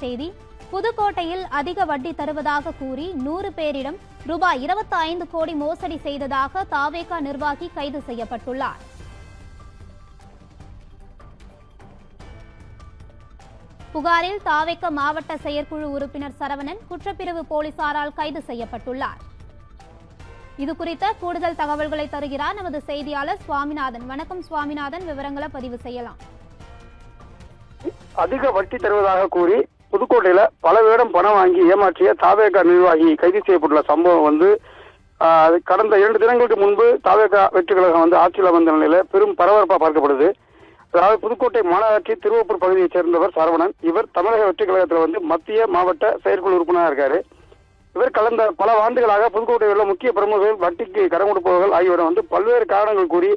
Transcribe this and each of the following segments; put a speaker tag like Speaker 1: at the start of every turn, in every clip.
Speaker 1: செய்தி. புதுக்கோட்டையில் அதிக வட்டி தருவதாக கூறி 100 பேரிடம் ரூபாய் 25 கோடி மோசடி செய்ததாக தாவேகா நிர்வாகி கைது செய்யப்பட்டுள்ளார். புகாரில் தாவேகா மாவட்ட செயற்குழு உறுப்பினர் சரவணன் குற்றப்பிரிவு போலீசாரால் கைது செய்யப்பட்டுள்ளார். இதுகுறித்த கூடுதல் தகவல்களை தருகிறார் நமது செய்தியாளர் சுவாமிநாதன். வணக்கம் சுவாமிநாதன், விவரங்களை பதிவு செய்யலாம்.
Speaker 2: அதிக வட்டி தருவதாக கூறி புதுக்கோட்டையில பல பேரிடம் பணம் வாங்கி ஏமாற்றிய தாவேகா நிர்வாகி கைது செய்யப்பட்டுள்ள சம்பவம் கடந்த 2 தினங்களுக்கு முன்பு தாவேகா வெற்றி கழகம் ஆட்சியில் வந்த நிலையில பெரும் பரபரப்பா பார்க்கப்படுது. அதாவது புதுக்கோட்டை மாநகராட்சி திருவப்பூர் பகுதியைச் சேர்ந்தவர் சரவணன். இவர் தமிழக வெற்றி கழகத்தில் மத்திய மாவட்ட செயற்குழு உறுப்பினராக இருக்காரு. இவர் கடந்த பல ஆண்டுகளாக புதுக்கோட்டையில் உள்ள முக்கிய பிரமுகர்கள், வட்டிக்கு கடன் கொடுப்பவர்கள் ஆகியோரை பல்வேறு காரணங்கள் கூறி,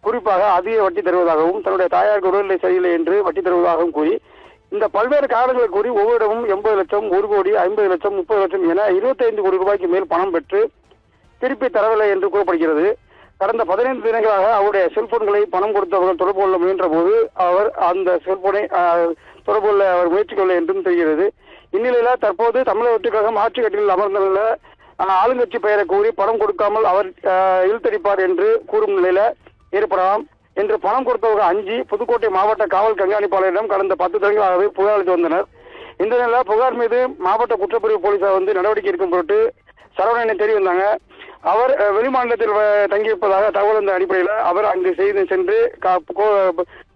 Speaker 2: குறிப்பாக அதிக வட்டி தருவதாகவும் தன்னுடைய தாயாருக்கு உடல்நிலை சரியில்லை என்று வட்டி தருவதாகவும் கூறி, இந்த பல்வேறு காரணங்களை கூறி ஒவ்வொருடமும் 80 லட்சம், 1 கோடி, 50 லட்சம், 30 லட்சம் என 25 கோடி ரூபாய்க்கு மேல் பணம் பெற்று திருப்பி தரவில்லை என்று கூறப்படுகிறது. கடந்த 15 தினங்களாக அவருடைய செல்போன்களை பணம் கொடுத்தவர்கள் தொடர்பு கொள்ள முயன்ற போது அவர் அந்த செல்போனை தொடர்பு கொள்ள அவர் முயற்சி கொள்ள என்றும் தெரிகிறது. இந்நிலையில தற்போது தமிழக வெற்றி கழகம் ஆட்சி கட்டிலில் அமர்ந்த நிலையில ஆளுங்கட்சி பெயரை கூறி பணம் கொடுக்காமல் அவர் இழுத்தடிப்பார் என்று கூறும் நிலையில ஏற்படலாம் என்று பணம் கொடுத்தவர்கள் அஞ்சி புதுக்கோட்டை மாவட்ட காவல் கண்காணிப்பாளரிடம் கடந்த 10 தினங்களாகவே புகார் அளித்து வந்தனர். இந்த நிலையில புகார் மீது மாவட்ட குற்றப்பிரிவு போலீசார் நடவடிக்கை எடுக்கும் பொருட்டு சரவணனை தேடி வந்தாங்க. அவர் வெளிமாநிலத்தில் தங்கியிருப்பதாக தகவல் வந்த அடிப்படையில் அவர் அங்கு சென்று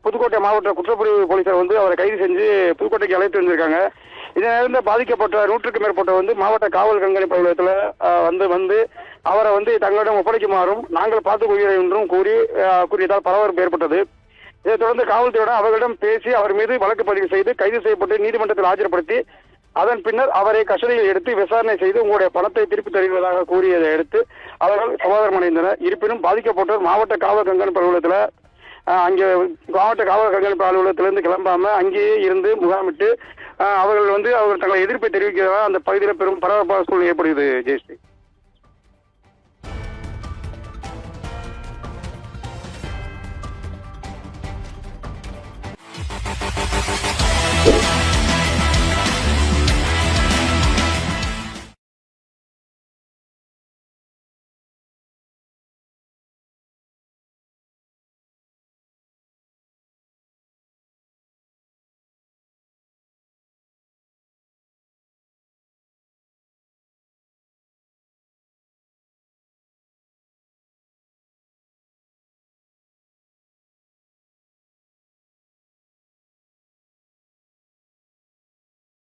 Speaker 2: புதுக்கோட்டை மாவட்ட குற்றப்பிரிவு போலீசார் அவரை கைது செஞ்சு புதுக்கோட்டைக்கு அழைத்து வந்திருக்காங்க. இதனிலிருந்து பாதிக்கப்பட்ட 100க்கும் மேற்பட்ட மாவட்ட காவல் கண்காணிப்பு அலுவலகத்தில் அவரை தங்களிடம் ஒப்படைக்குமாறும் நாங்கள் பார்த்துக் கொள்கிறோம் என்றும் கூறியதால் பரபரப்பு ஏற்பட்டது. இதைத் தொடர்ந்து காவல்துறையுடன் அவர்களிடம் பேசி அவர் மீது வழக்கு பதிவு செய்து கைது செய்யப்பட்டு நீதிமன்றத்தில் ஆஜர்படுத்தி அதன் பின்னர் அவரை கஸ்டடியில் எடுத்து விசாரணை செய்து உங்களுடைய பணத்தை திருப்பி தருவதாக கூறியதை அடுத்து அவர்கள் சமாதானம் அடைந்தனர். இருப்பினும் பாதிக்கப்பட்டோர் மாவட்ட காவல் கண்காணிப்பு அலுவலகத்தில் அங்கே மாவட்ட காவல் கண்காணிப்பு அலுவலகத்திலிருந்து கிளம்பாம அங்கேயே இருந்து முகாமிட்டு அவர்கள் அவர்கள் தங்களை எதிர்ப்பை தெரிவிக்கிறதா அந்த பகுதியில் பெரும் பரபரப்பான சூழ்நிலை ஏற்படுகிறது. ஜெயஸ்ரீ.